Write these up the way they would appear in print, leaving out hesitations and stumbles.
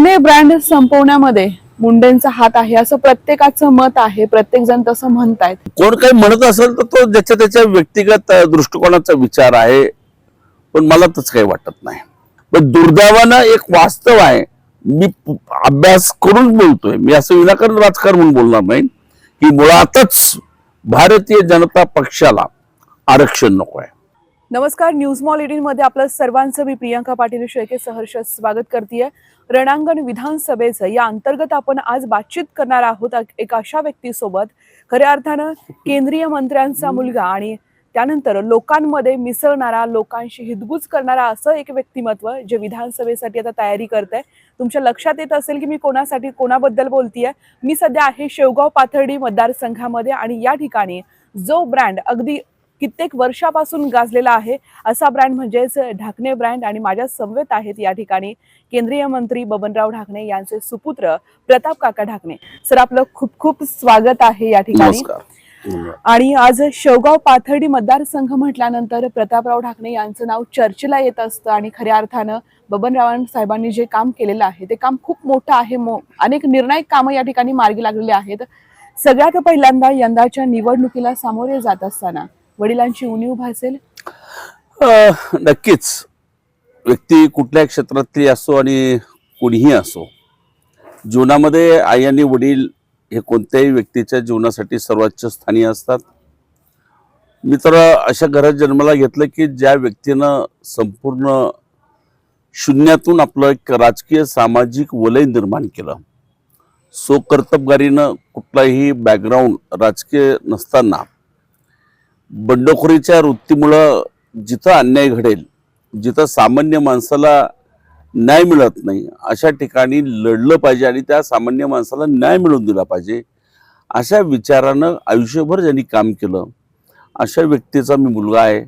Dhakane brand संपवण्यामध्ये मुंडेंचा हात आहे असं प्रत्येकाचं मत आहे. प्रत्येक जण तसं म्हणतायत. कोण काही म्हणत असेल तर तो ज्याच्या त्याच्या व्यक्तिगत दृष्टिकोनाचा विचार आहे, पण मला तसं काही वाटत नाही. पण दुर्दैवानं एक वास्तव आहे. मी अभ्यास करून बोलतोय, मी असं विनाकारण राजकारण म्हणून बोलणार नाही की मुळातच भारतीय जनता पक्षाला आरक्षण नको आहे. नमस्कार, न्यूज मॉल 18 मध्ये आपलं सर्वांचं मी प्रियंका पाटील शेळके सहर्ष स्वागत करतेय. रणांगण विधानसभेचं या अंतर्गत आपण आज बातचीत करणार आहोत एक अशा व्यक्तीसोबत, खऱ्या अर्थानं केंद्रीय मंत्र्यांचा मुलगा आणि त्यानंतर लोकांमध्ये मिसळणारा, लोकांशी हितगुज करणारा असं एक व्यक्तिमत्व जे विधानसभेसाठी आता तयारी करतंय. तुमच्या लक्षात येत असेल की मी कोणाबद्दल बोलतेय. मी सध्या आहे शेवगाव पाथर्डी मतदारसंघामध्ये आणि या ठिकाणी जो ब्रँड अगदी कित्येक वर्षापासून गाजलेला आहे असा ब्रँड म्हणजेच ढाकणे ब्रँड, आणि माझ्या समवेत आहेत या ठिकाणी केंद्रीय मंत्री बबनराव ढाकणे यांचे सुपुत्र प्रताप काका ढाकणे. सर, आपलं खूप खूप स्वागत आहे या ठिकाणी. आणि आज शेवगाव पाथर्डी मतदारसंघ म्हटल्यानंतर प्रतापराव ढाकणे यांचं नाव चर्चेला येत असतं आणि खऱ्या अर्थानं बबनराव साहेबांनी जे काम केलेलं आहे ते काम खूप मोठं आहे. अनेक निर्णायक कामं या ठिकाणी मार्गी लागलेली आहेत. सगळ्यात पहिल्यांदा यंदाच्या निवडणुकीला सामोरे जात असताना वडिलांची उणीव भासेल? नक्कीच. व्यक्ती कुठल्या क्षेत्रातली असो आणि कोणीही असो, जीवनामध्ये आई आणि वडील हे कोणत्याही व्यक्तीच्या जीवनासाठी सर्वोच्च स्थानी असतात. मी तर अशा घरात जन्माला घेतलं की ज्या व्यक्तीनं संपूर्ण शून्यातून आपलं एक राजकीय सामाजिक वलय निर्माण केलं. कर्तबगारीनं कुठलाही बॅकग्राऊंड राजकीय नसताना बंडखोरीच्या वृत्तीमुळं जिथं अन्याय घडेल, जिथं सामान्य माणसाला न्याय मिळत नाही अशा ठिकाणी लढलं पाहिजे आणि त्या सामान्य माणसाला न्याय मिळवून दिला पाहिजे अशा विचारानं आयुष्यभर ज्यांनी काम केलं अशा व्यक्तीचा मी मुलगा आहे.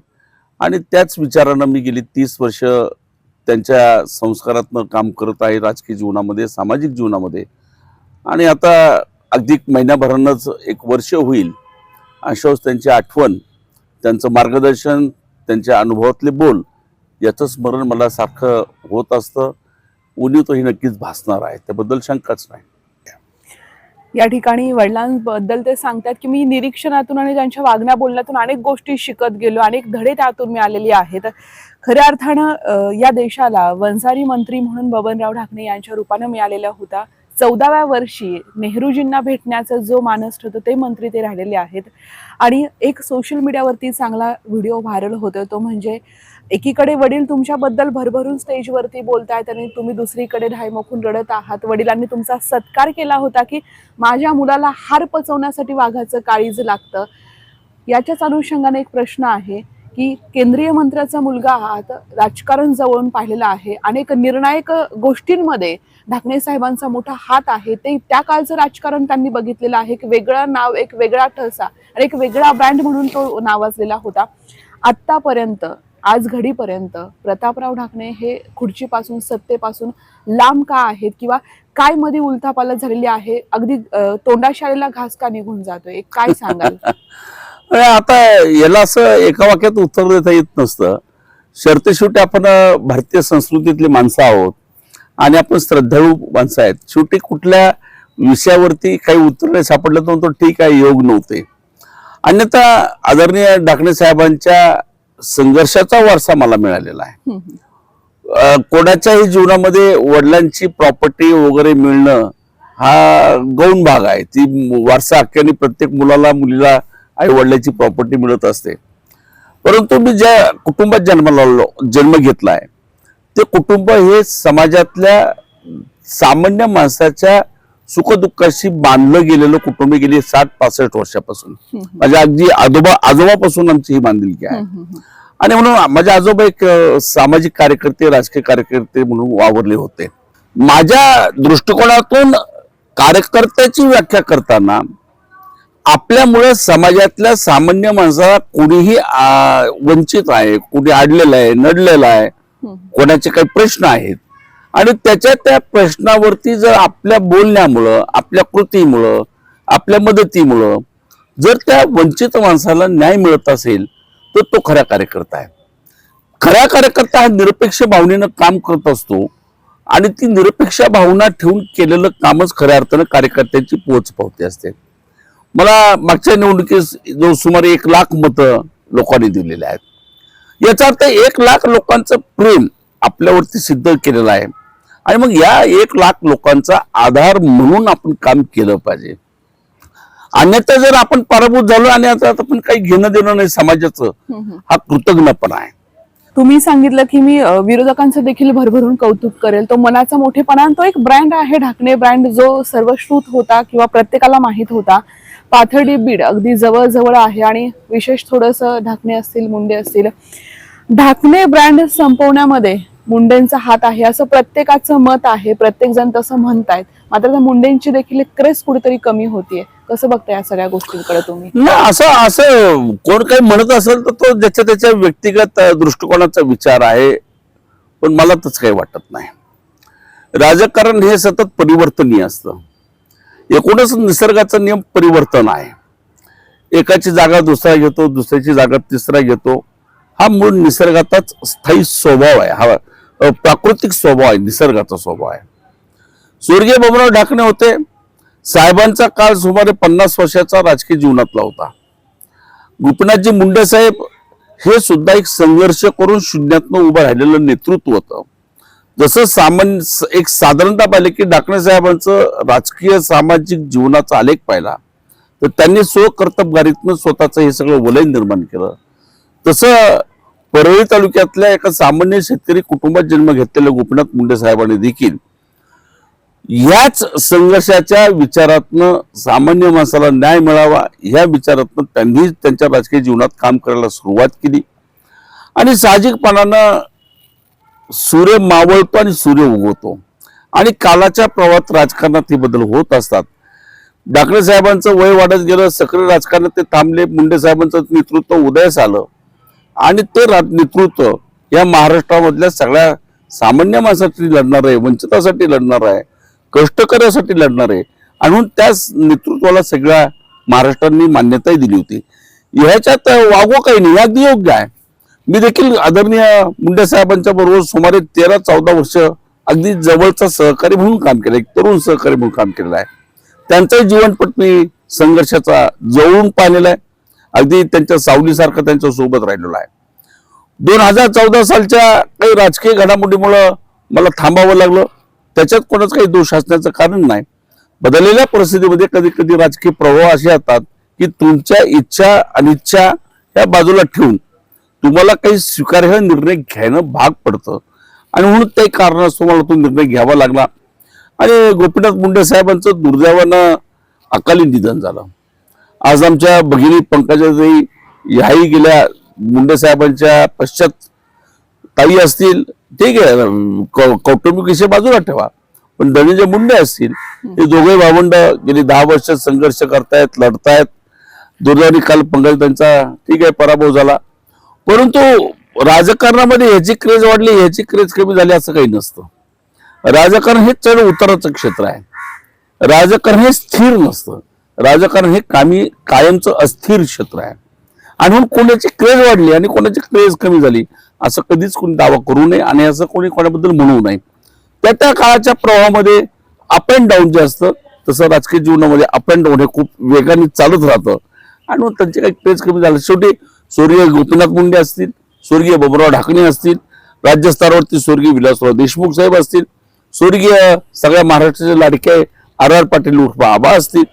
आणि त्याच विचारानं मी गेली 30 वर्ष त्यांच्या संस्कारातनं काम करत आहे राजकीय जीवनामध्ये, सामाजिक जीवनामध्ये. आणि आता अगदी महिन्याभरानंच 1 वर्ष होईल. अशाच त्यांची आठवण, त्यांचं मार्गदर्शन, त्यांच्या अनुभवातले बोल याचं स्मरण मला सारखं होत असतं. उणीव तो ही नक्कीच भासणार आहे, त्याबद्दल शंकाच नाही. या ठिकाणी वडिलांबद्दल ते सांगतात की मी निरीक्षणातून आणि त्यांच्या वागण्या बोलण्यातून अनेक गोष्टी शिकत गेलो, अनेक धडे त्यातून मिळालेले आहेत. खऱ्या अर्थानं या देशाला वंजारी मंत्री म्हणून बबनराव ढाकणे यांच्या रूपानं मिळालेला होता. 14व्या वर्षी नेहरूजींना भेटण्याचा जो मानस ठरतो ते मंत्री ते राहिलेले आहेत. आणि एक सोशल मीडियावरती चांगला व्हिडिओ व्हायरल होतोय, तो म्हणजे एकीकडे वडील तुमच्याबद्दल भरभरून स्टेजवरती बोलतायत आणि तुम्ही दुसरीकडे ढायमोखून रडत आहात. वडिलांनी तुमचा सत्कार केला होता की माझ्या मुलाला हार पचवण्यासाठी वाघाचं काळीज लागतं. याच्याच अनुषंगाने एक प्रश्न आहे की केंद्रीय मंत्र्याचा मुलगा आहात, राजकारण जवळून पाहिलेला आहे, अनेक निर्णायक गोष्टींमध्ये ढाकणे साहेबांचा मोठा हात आहे. ते त्या काळचं राजकारण त्यांनी बघितलेलं आहे. एक वेगळं नाव, एक वेगळा ठसा आणि एक वेगळा ब्रँड म्हणून तो नावाजलेला होता. आतापर्यंत, आज घडीपर्यंत प्रतापराव ढाकणे हे खुर्चीपासून, सत्तेपासून लांब का आहेत, किंवा काय मध्ये उलथापालथ झालेली आहे? अगदी तोंडाशाळेला घास का निघून जातोय, काय सांगाल? आता याला असं एका वाक्यात उत्तर देता येत नसतं. शेवटी आपण भारतीय संस्कृतीतली माणसं आहोत आणि आपण श्रद्धाळू माणसं आहेत. शेवटी कुठल्या विषयावरती काही उत्तर नाही सापडलं तर तो ठीक आहे, योग नव्हते. अन्यथा आदरणीय ढाकणे साहेबांच्या संघर्षाचा वारसा मला मिळालेला आहे. कोणाच्याही जीवनामध्ये वडिलांची प्रॉपर्टी वगैरे मिळणं हा गौण भाग आहे. ती वारसा हक्काने प्रत्येक मुलाला, मुलीला आई वडिलांची प्रॉपर्टी मिळत असते. परंतु मी ज्या कुटुंबात जन्म घेतलाय ते कुटुंब हे समाजातल्या सामान्य माणसाच्या सुखदुःखाशी बांधलं गेलेलं कुटुंब गेली 60-65 वर्षापासून. माझ्या अगदी आजोबापासून आमची ही बांधिलकी आहे. आणि म्हणून माझे आजोबा एक सामाजिक कार्यकर्ते, राजकीय कार्यकर्ते म्हणून वावरले होते. माझ्या दृष्टिकोनातून कार्यकर्त्याची व्याख्या करताना आपल्यामुळे समाजातल्या सामान्य माणसाला कोणीही वंचित आहे, कोणी अडलेलं आहे, नडलेलं आहे, कोणाचे काही प्रश्न आहेत आणि त्या प्रश्नावरती जर आपल्या बोलण्यामुळं, आपल्या कृतीमुळं, आपल्या मदतीमुळं जर त्या वंचित माणसाला न्याय मिळत असेल तर तो खरा कार्यकर्ता आहे. खरा कार्यकर्ता हा निरपेक्ष भावनेनं काम करत असतो आणि ती निरपेक्ष भावना ठेवून केलेलं कामच खऱ्या अर्थानं कार्यकर्त्यांची पोचपावती असते. मला मागच्या निवडणुकीत जो सुमारे 1,00,000 मतं लोकांनी दिलेले आहेत. याचा अर्थ 1,00,000 लोकांचं प्रेम आपल्यावरती सिद्ध केलेलं आहे. आणि मग या 1,00,000 लोकांचा आधार म्हणून आपण काम केलं पाहिजे. अन्यथा जर आपण पराभूत झालो आणि आता आपण काही घेणं देणं नाही समाजाचं, हा कृतज्ञपणा आहे. तुम्ही सांगितलं की मी विरोधकांचं देखील भरभरून कौतुक करेल. तो मनाचा मोठेपणा, तो एक ब्रँड आहे, ढाकणे ब्रँड, जो सर्वश्रुत होता किंवा प्रत्येकाला माहित होता. पाथर्डी बीड अगदी जवळ जवळ आहे आणि विशेष थोडंसं ढाकणे असतील, मुंडे असतील. ढाकणे ब्रँड संपवण्यामध्ये मुंडेंचा हात आहे असं प्रत्येकाचं मत आहे, प्रत्येक जण तसं म्हणतायत. मात्र त्या मुंडेंची देखील एक क्रेज कुठेतरी कमी होतीये. कसं बघताय या सगळ्या गोष्टींकडे तुम्ही? ना असं कोण काही म्हणत असेल तर तो ज्याच्या त्याच्या व्यक्तिगत दृष्टिकोनाचा विचार आहे, पण मला तसं काही वाटत नाही. राजकारण हे सतत परिवर्तनीय असतं. एकूणच निसर्गाचा नियम परिवर्तन आहे. एकाची जागा दुसरा घेतो, दुसऱ्याची जागा तिसरा घेतो. हा मूळ निसर्गाचाच स्थायी स्वभाव आहे, हा प्राकृतिक स्वभाव आहे, निसर्गाचा स्वभाव आहे. स्वर्गीय बबनराव ढाकणे होते. साहेबांचा काळ सुमारे 50 वर्षाचा राजकीय जीवनातला होता. गोपीनाथजी मुंडे साहेब हे सुद्धा एक संघर्ष करून शून्यातनं उभं राहिलेलं नेतृत्व होतं. जसं सामान्य एक साधारणतः पाहिलं की ढाकणे साहेबांचं राजकीय सामाजिक जीवनाचा आलेख पाहिला तर त्यांनी स्वकर्तबगारीतनं स्वतःचं हे सगळं वलय निर्माण केलं. तसं परळी तालुक्यातल्या एका सामान्य शेतकरी कुटुंबात जन्म घेतलेल्या गोपीनाथ मुंडे साहेबांनी देखील याच संघर्षाच्या विचारातनं सामान्य माणसाला न्याय मिळावा या विचारातनं त्यांनी त्यांच्या राजकीय जीवनात काम करायला सुरुवात केली. आणि साहजिकपणानं सूर्य मावळतो आणि सूर्य उगवतो आणि कालाच्या प्रवाहात राजकारणात हे बदल होत असतात. ढाकणे साहेबांचं वय वाढत गेलं, सक्रिय राजकारणात ते थांबले. मुंडे साहेबांचं नेतृत्व उदयास आलं आणि ते नेतृत्व या महाराष्ट्रामधल्या सगळ्या सामान्य माणसासाठी लढणार आहे, वंचितासाठी लढणार आहे, कष्टकऱ्यासाठी लढणार आहे. आणि म्हणून त्याच नेतृत्वाला सगळ्या महाराष्ट्रांनी मान्यताही दिली होती. ह्याच्यात वागवं काही नाही, अगदी योग्य आहे. मी देखील आदरणीय मुंडे साहेबांच्या बरोबर सुमारे 13-14 वर्ष अगदी जवळचा सहकारी म्हणून काम केलं, एक तरुण सहकारी म्हणून काम केलेलं आहे. त्यांचाही जीवनपट मी संघर्षाचा जवळून पाहिलेला आहे. अगदी त्यांच्या सावलीसारखं त्यांच्या सोबत राहिलेला आहे. 2014 सालच्या काही राजकीय घडामोडीमुळं मला थांबावं लागलं. त्याच्यात कोणाच काही दोष असण्याचं कारण नाही. बदललेल्या परिस्थितीमध्ये कधी कधी राजकीय प्रभाव असे येतात की तुमच्या इच्छा अनिच्छा या बाजूला ठेवून तुम्हाला काही स्वीकार्य निर्णय घेणं भाग पडतं आणि म्हणून काही कारणास्तव मला तो निर्णय घ्यावा लागला. आणि गोपीनाथ मुंडे साहेबांचं दुर्दैवानं अकाली निधन झालं. आज आमच्या भगिनी पंकजाताई ह्याही गेल्या. मुंडे साहेबांच्या पश्चात ताई असतील, ठीक आहे, कौटुंबिक विषय बाजूला ठेवा, पण धनंजय मुंडे असतील, हे दोघे भावंड गेली 10 वर्ष संघर्ष करतायत, लढतायत. दुर्दैवाने काल पंकजाताईंचा ठीक आहे पराभव झाला. परंतु राजकारणामध्ये ह्याची क्रेज वाढली, ह्याची क्रेज कमी झाली असं काही नसतं. राजकारण हे चढ उताराचं क्षेत्र आहे. राजकारण हे स्थिर नसतं. राजकारण हे कायमचं अस्थिर क्षेत्र आहे. आणि म्हणून कोणाची क्रेज वाढली आणि कोणाची क्रेज कमी झाली असं कधीच कोणी दावा करू नये आणि असं कोणी कोणाबद्दल म्हणू नये. त्या काळाच्या प्रवाहामध्ये अप अँड डाऊन जे असतं तसं राजकीय जीवनामध्ये अप अँड डाऊन हे खूप वेगाने चालत राहतं. आणि म्हणून त्यांची काही क्रेज कमी झाली. शेवटी स्वर्गीय गोपीनाथ मुंडे असतील, स्वर्गीय बबनराव ढाकणे असतील, राज्यस्तरावरती स्वर्गीय विलासराव देशमुख साहेब असतील, स्वर्गीय सगळ्या महाराष्ट्राचे लाडके RR पाटील उर्फ आबा असतील,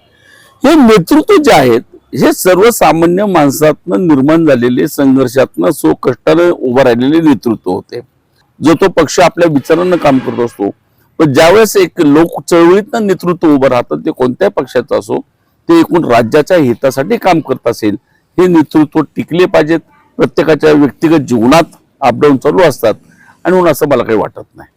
हे नेतृत्व जे आहेत हे सर्वसामान्य माणसातनं निर्माण झालेले संघर्षातनं कष्टाने उभं राहिलेले नेतृत्व होते. जो तो पक्ष आपल्या विचारांना काम करत असतो, पण ज्यावेळेस एक लोक चळवळीतनं नेतृत्व उभं राहतं ते कोणत्याही पक्षाचं असो, ते एकूण राज्याच्या हितासाठी काम करत असेल, हे नेतृत्व टिकले पाहिजेत. प्रत्येकाच्या व्यक्तिगत जीवनात अपडाऊन चालू असतात आणि म्हणून असं मला काही वाटत नाही.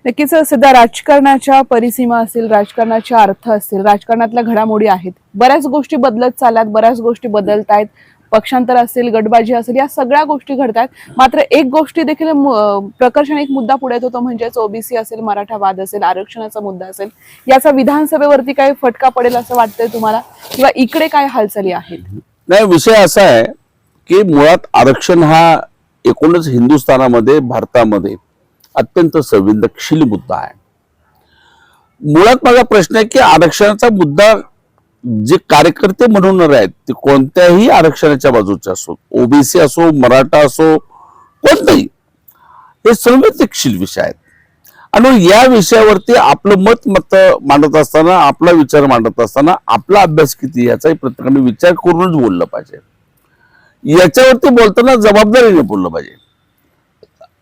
नक्कीच सध्या राजकारणाच्या परिसीमा असतील, राजकारणाचे अर्थ असतील, राजकारणातल्या घडामोडी आहेत, बऱ्याच गोष्टी बदलत चालल्यात, बऱ्याच गोष्टी बदलत आहेत. पक्षांतर असेल, गटबाजी असेल, या सगळ्या गोष्टी घडतात. मात्र एक गोष्टी देखील प्रकर्षाने एक मुद्दा पुढे येतो, तो म्हणजेच ओबीसी असेल, मराठा वाद असेल, आरक्षणाचा मुद्दा असेल, याचा विधानसभेवरती काय फटका पडेल असं वाटतंय तुम्हाला, किंवा इकडे काय हालचाली आहेत? नाही, विषय असा आहे की मुळात आरक्षण हा एकूणच हिंदुस्थानामध्ये, भारतामध्ये अत्यंत संवेदनशील मुद्दा आहे. मुळात माझा प्रश्न आहे की आरक्षणाचा मुद्दा जे कार्यकर्ते म्हणून आहेत ते कोणत्याही आरक्षणाच्या बाजूचे असो, ओबीसी असो, मराठा असो, कोणताही, हे संवेदनशील विषय आहेत. आणि या विषयावरती आपलं मत मांडत असताना, आपला विचार मांडत असताना आपला अभ्यास किती याचाही प्रत्येकाने विचार करूनच बोललं पाहिजे. याच्यावरती बोलताना जबाबदारीने बोललं पाहिजे.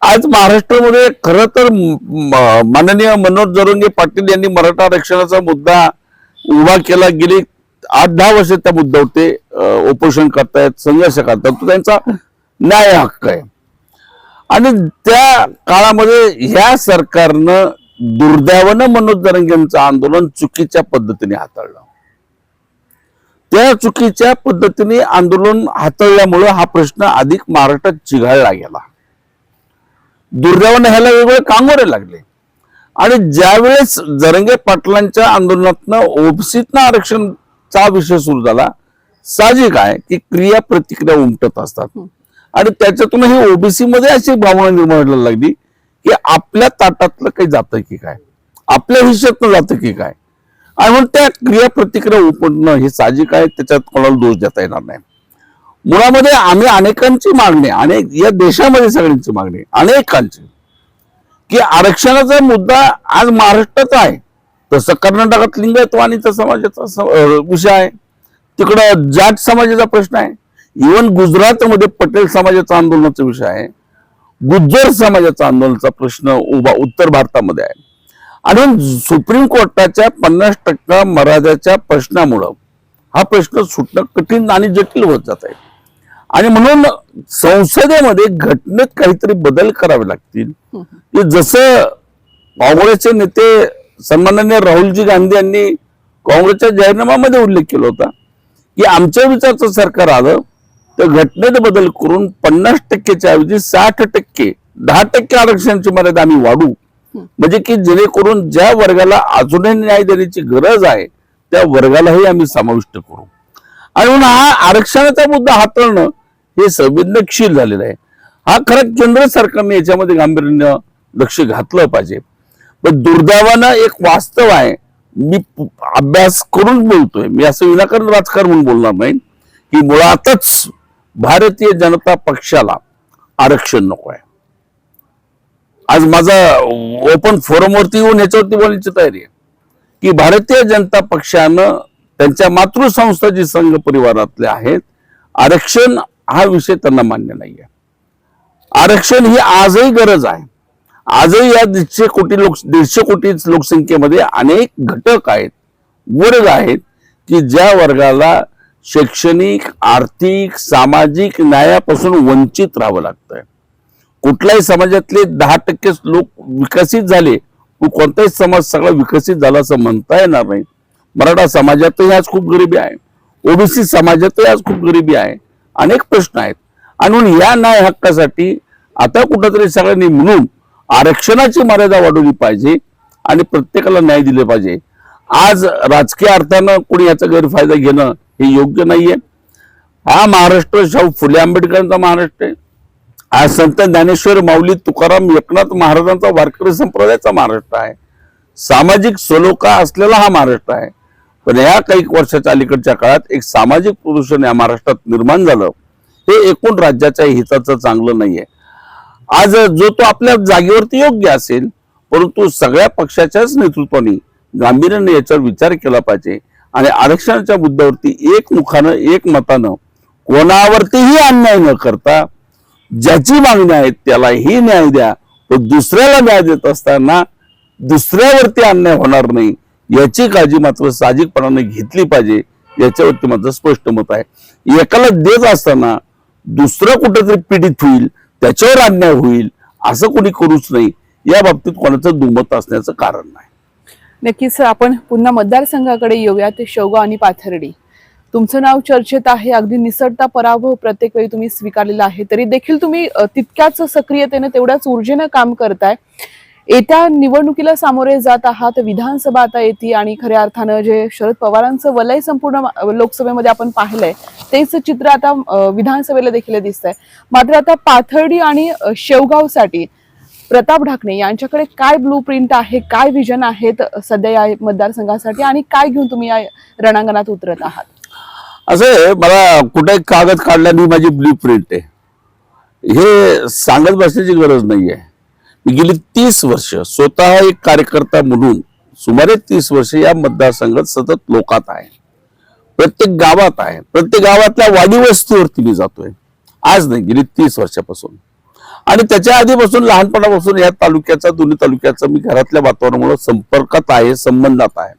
आज महाराष्ट्रामध्ये खरं तर माननीय मनोज जरांगे पाटील यांनी मराठा आरक्षणाचा मुद्दा उभा केला. गेली 8-10 वर्ष त्या मुद्द्यावर ते उपोषण करतायत, संघर्ष करतात. तो त्यांचा न्याय हक्क आहे. आणि त्या काळामध्ये ह्या सरकारनं दुर्दैवानं मनोज जरांगे यांचं आंदोलन चुकीच्या पद्धतीने हाताळलं. त्या चुकीच्या पद्धतीने आंदोलन हाताळल्यामुळे हा प्रश्न अधिक महाराष्ट्रात चिघाळला गेला. दुर्दैवानं ह्याला वेगवेगळे कांगोरे लागले. आणि ज्यावेळेस जरांगे पाटलांच्या आंदोलनातनं ओबीसीतनं आरक्षणचा विषय सुरू झाला, साहजिक आहे की क्रिया प्रतिक्रिया उमटत असतात. आणि त्याच्यातून ही ओबीसी मध्ये अशी भावना निर्माण व्हायला लागली की आपल्या ताटातलं काही जातं की काय, आपल्या हिश्श्यातनं जातं की काय. आणि म्हणून त्या क्रिया प्रतिक्रिया उमटणं हे साहजिक आहे, त्याच्यात कोणाला दोष देता येणार नाही. मुळामध्ये आम्ही अनेकांची मागणी, अनेक या देशामध्ये सगळ्यांची मागणी अनेकांची, की आरक्षणाचा मुद्दा आज महाराष्ट्रात आहे. तसं कर्नाटकात लिंगायतवाणीचा समाजाचा विषय आहे, तिकडं जाट समाजाचा प्रश्न आहे, इव्हन गुजरातमध्ये पटेल समाजाचा आंदोलनाचा विषय आहे, गुज्जर समाजाचा आंदोलनाचा प्रश्न उभा उत्तर भारतामध्ये आहे. आणि सुप्रीम कोर्टाच्या 50% मर्यादेच्या प्रश्नामुळं हा प्रश्न सुटणं कठीण आणि जटिल होत जात आहे. आणि म्हणून संसदेमध्ये घटनेत काहीतरी बदल करावे लागतील. की जसं काँग्रेसचे नेते सन्माननीय राहुलजी गांधी यांनी काँग्रेसच्या जाहीरनाम्यामध्ये उल्लेख केला होता की आमच्या विचारचं सरकार आलं तर घटनेत बदल करून 50%च्या ऐवजी 60%, 10% आरक्षणाची मर्यादा आम्ही वाढू. म्हणजे की जेणेकरून ज्या वर्गाला अजूनही न्याय देण्याची गरज आहे त्या वर्गालाही आम्ही समाविष्ट करू. आणि म्हणून हा आरक्षणाचा मुद्दा हाताळणं हे संवेदनशील झालेलं आहे. हा खरं केंद्र सरकारने याच्यामध्ये गांभीर्यानं लक्ष घातलं पाहिजे. पण दुर्दैवानं एक वास्तव आहे, मी अभ्यास करून बोलतोय, मी असं विनाकारण राजकारण म्हणून बोलणार नाही, की मुळातच भारतीय जनता पक्षाला आरक्षण नको आहे. आज माझा ओपन फोरमवरती येऊन याच्यावरती बोलण्याची तयारी आहे की भारतीय जनता पक्षानं त्यांच्या मातृसंस्था जी संघ परिवारातले आहेत, आरक्षण हा विषय त्यांना मान्य नाहीये. आरक्षण ही आजही गरज आहे. आजही या 150 कोटी लोकसंख्येमध्ये अनेक घटक आहेत, वर्ग आहेत की ज्या वर्गाला शैक्षणिक, आर्थिक, सामाजिक न्यायापासून वंचित राहावं लागतंय. कुठल्याही समाजातले 10% लोक विकसित झाले, कोणताही समाज सगळा विकसित झाला असं म्हणता येणार नाही. मराठा समाजातही आज खूप गरिबी आहे, ओबीसी समाजातही आज खूप गरिबी आहे, अनेक प्रश्न आहेत. आणि म्हणून या न्याय हक्कासाठी आता कुठंतरी सगळ्यांनी म्हणून आरक्षणाची मर्यादा वाढवली पाहिजे आणि प्रत्येकाला न्याय दिले पाहिजे. आज राजकीय अर्थानं कोणी याचा गैरफायदा घेणं हे योग्य नाहीये. हा महाराष्ट्र शाहू फुले आंबेडकरांचा महाराष्ट्र आहे. आज संत ज्ञानेश्वर, माऊली, तुकाराम, एकनाथ महाराजांचा वारकरी संप्रदायाचा महाराष्ट्र आहे. सामाजिक सलोखा असलेला हा महाराष्ट्र आहे. पण या काही वर्षाच्या अलीकडच्या काळात एक सामाजिक प्रदूषण या महाराष्ट्रात निर्माण झालं, हे एकूण राज्याच्या हिताचं चांगलं नाहीये. आज जो तो आपल्या जागेवरती योग्य असेल, परंतु सगळ्या पक्षाच्याच नेतृत्वाने गांभीर्याने याच्यावर विचार केला पाहिजे. आणि आरक्षणाच्या मुद्द्यावरती एकमुखानं, एकमतानं कोणावरतीही अन्याय न करता ज्याची मागणी आहे त्यालाही न्याय द्या, पण दुसऱ्याला न्याय देत असताना दुसऱ्यावरती अन्याय होणार नाही याची काळजी मात्र साहजिकपणाने घेतली पाहिजे. याच्यावरती माझं स्पष्ट मत आहे. एकाला देत असताना दुसरं कुठेतरी पीडित होईल, त्याच्यावर अन्याय होईल असं कोणी करूच नाही. या बाबतीत कोणाचं दुमत असण्याचं कारण नाही. नक्कीच आपण पुन्हा मतदारसंघाकडे येऊयात. शेवगाव आणि पाथर्डी, तुमचं नाव चर्चेत आहे. अगदी निसटता पराभव प्रत्येक वेळी तुम्ही स्वीकारलेला आहे, तरी देखील तुम्ही तितक्याच सक्रियतेने, तेवढ्याच ऊर्जेने काम करताय. येत्या निवडणुकीला सामोरे जात आहात. विधानसभा आता येते आणि खऱ्या अर्थानं जे शरद पवारांचं वलय संपूर्ण लोकसभेमध्ये आपण पाहिलंय, तेच चित्र आता विधानसभेला देखील दिसतंय. मात्र आता पाथर्डी आणि शेवगावसाठी प्रताप ढाकणे यांच्याकडे काय ब्लू प्रिंट आहे, काय विजन आहेत सध्या या मतदारसंघासाठी आणि काय घेऊन तुम्ही या रणांगणात उतरत आहात? असं आहे, मला कुठे कागद काढल्याने माझी ब्लू प्रिंट आहे हे सांगत बसण्याची गरज नाहीये. मी गेली 30 वर्ष स्वतः एक कार्यकर्ता म्हणून सुमारे 30 वर्ष या मतदारसंघात सतत लोकात आहे, प्रत्येक गावात आहे, प्रत्येक गावातल्या वाडी वस्तीवरती मी जातोय. आज नाही, गेली 30 वर्षापासून. आणि त्याच्या आधीपासून लहानपणापासून या तालुक्याचा, दोन्ही तालुक्याचा मी घरातल्या वातावरणामुळे संपर्कात आहे, संबंधात आहे.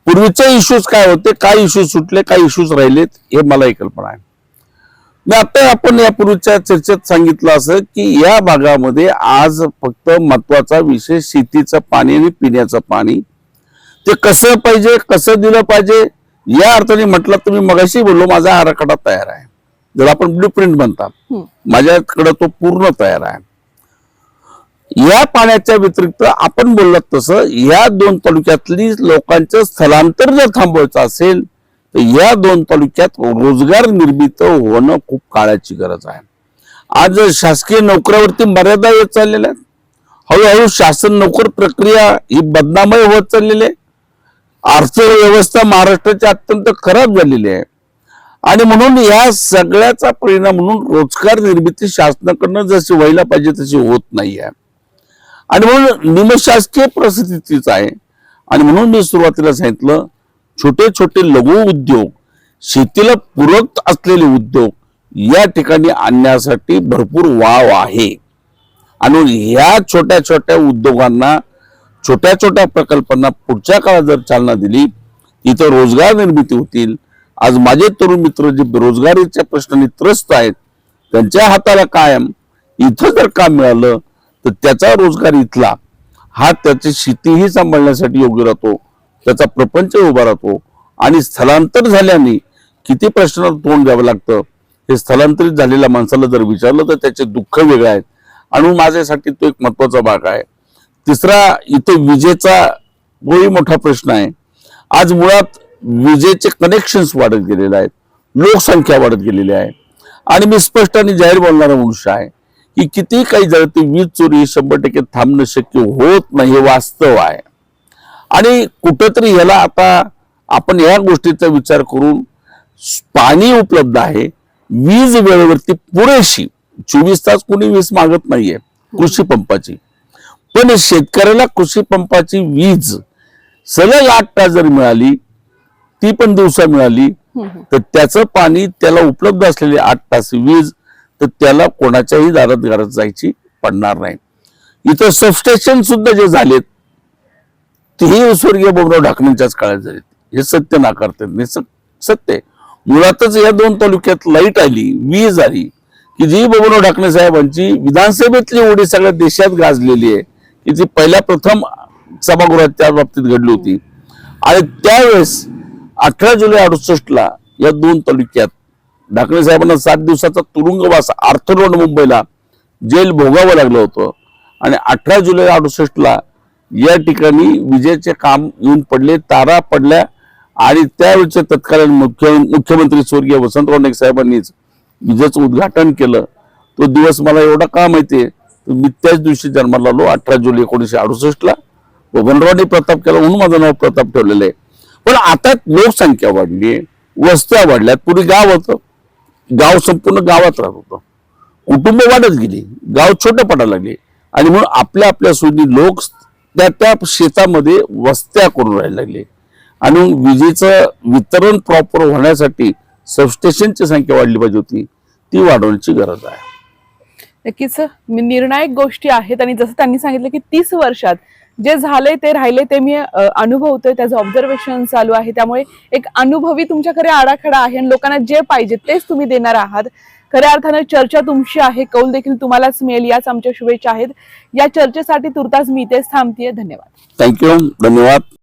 पूर्वीचे इश्यूज काय होते, काय इश्यूज सुटले, काय इश्यूज राहिलेत हे मला कल्पना आहे. मी आता आपण यापूर्वीच्या चर्चेत सांगितलं असं की या भागामध्ये आज फक्त महत्वाचा विषय शेतीचं पाणी आणि पिण्याचं पाणी, ते कसं पाहिजे, कसं दिलं पाहिजे या अर्थाने म्हटलं तर मी मगाशी बोललो माझा आराखडा तयार आहे. जर आपण ब्लू प्रिंट म्हणतात, माझ्याकडे तो पूर्ण तयार आहे. या पाण्याच्या व्यतिरिक्त आपण बोललात तसं या 2 तालुक्यातली लोकांचं स्थलांतर जर थांबवायचं असेल तर या 2 तालुक्यात रोजगार निर्मिती होणं खूप काळाची गरज आहे. आज शासकीय नोकऱ्यावरती मर्यादा येत चाललेल्या आहेत. हळूहळू शासन नोकर प्रक्रिया ही बदनामय होत चाललेली आहे. अर्थव्यवस्था महाराष्ट्राची अत्यंत खराब झालेली आहे आणि म्हणून या सगळ्याचा परिणाम म्हणून रोजगार निर्मिती शासनाकडनं जशी व्हायला पाहिजे तशी होत नाही आहे आणि म्हणून निमशासकीय परिस्थितीच आहे. आणि म्हणून मी सुरुवातीला सांगितलं, छोटे छोटे लघु उद्योग, शेतीला पूरक असलेले उद्योग या ठिकाणी आणण्यासाठी भरपूर वाव आहे. आणि ह्या छोट्या छोट्या उद्योगांना, छोट्या छोट्या प्रकल्पांना पुढच्या काळात जर चालना दिली इथं रोजगार निर्मिती होतील. आज माझे तरुण मित्र जे बेरोजगारीच्या प्रश्नाने त्रस्त आहेत त्यांच्या हाताला कायम इथं जर काम मिळालं तर त्याचा रोजगार इथला हा त्याची शेतीही सांभाळण्यासाठी योग्य राहतो, त्याचा प्रपंच उभा राहतो. आणि स्थलांतर झाल्याने किती प्रश्नाला तोंड द्यावं लागतं हे स्थलांतरित झालेल्या माणसाला जर विचारलं तर त्याचे दुःख वेगळे आहेत. आणि माझ्यासाठी तो एक महत्वाचा भाग आहे. तिसरा, इथे विजेचा तोही मोठा प्रश्न आहे. आज मुळात विजेचे कनेक्शन्स वाढत गेलेले आहेत, लोकसंख्या वाढत गेलेली आहे. आणि मी स्पष्ट आणि जाहीर बोलणारा मनुष्य आहे की किती काही झालं ते वीज चोरी 100% थांबणं शक्य होत नाही, हे वास्तव आहे. आणि कुठंतरी ह्याला आता आपण या गोष्टीचा विचार करून, पाणी उपलब्ध आहे, वीज वेळेवरती पुरेशी, 24 तास कोणी वीज मागत नाहीये कृषी पंपाची, पण शेतकऱ्याला कृषी पंपाची वीज सलग 8 तास जर मिळाली, ती पण दिवसा मिळाली तर त्याचं पाणी त्याला उपलब्ध असलेली 8 तास वीज तर त्याला कोणाच्याही दारात गरज जायची पडणार नाही. इथं सबस्टेशन सुद्धा जे झालेत तेही स्वर्गीय बबनराव ढाकणेंच्याच काळात झालेत, हे सत्य नाकारतात. सत्य मुळातच या 2 तालुक्यात लाईट आली, वीज आली की जी बबनराव ढाकणे साहेबांची विधानसभेतली उडी सगळ्या देशात गाजलेली आहे की जी पहिल्या प्रथम सभागृहात त्या बाबतीत घडली होती. आणि त्यावेळेस 18 जुलै 68 या 2 तालुक्यात ढाकणे साहेबांना 7 दिवसाचा तुरुंगवास आर्थर रोड मुंबईला जेल भोगावं लागलं होतं. आणि 18 जुलै 68 या ठिकाणी विजेचे काम येऊन पडले, तारा पडल्या आणि त्यावेळेचे तत्कालीन मुख्यमंत्री स्वर्गीय वसंतराव नाईक साहेबांनीच विजेचं उद्घाटन केलं. तो दिवस मला एवढा का माहितीये, मी त्याच दिवशी जन्माला आलो 18 जुलै 1968. बबनरावांनी प्रताप केला म्हणून माझं नाव प्रताप ठेवलेलं आहे. पण आता लोकसंख्या वाढली, वस्त्या वाढल्यात. पूर्वी गाव होतं, गाव संपूर्ण गावात राहत होतं, कुटुंब वाढत गेली, गाव छोटं पडायला लागले आणि म्हणून आपल्या आपल्या सोयी लोक त्या शेतामध्ये वस्त्या करून राहायला लागले. आणि विजेचं वितरण प्रॉपर होण्यासाठी सबस्टेशनची संख्या वाढली पाहिजे होती, ती वाढवण्याची गरज आहे. नक्कीच निर्णायक गोष्टी आहेत आणि जसं त्यांनी सांगितलं की 30 वर्षात जे झाले ते राहिले ते मी अनुभवतोय, त्याचं ऑब्झर्वेशन चालू आहे. त्यामुळे एक अनुभवी तुमच्याकडे आराखडा आहे आणि लोकांना जे पाहिजे तेच तुम्ही देणार आहात. खऱ्या अर्थानं चर्चा तुमची आहे, कौल देखील तुम्हालाच मिळेल, याच आमच्या शुभेच्छा आहेत. या चर्चेसाठी तुर्तास मी इथेच थांबतेय. धन्यवाद. थँक्यू, धन्यवाद.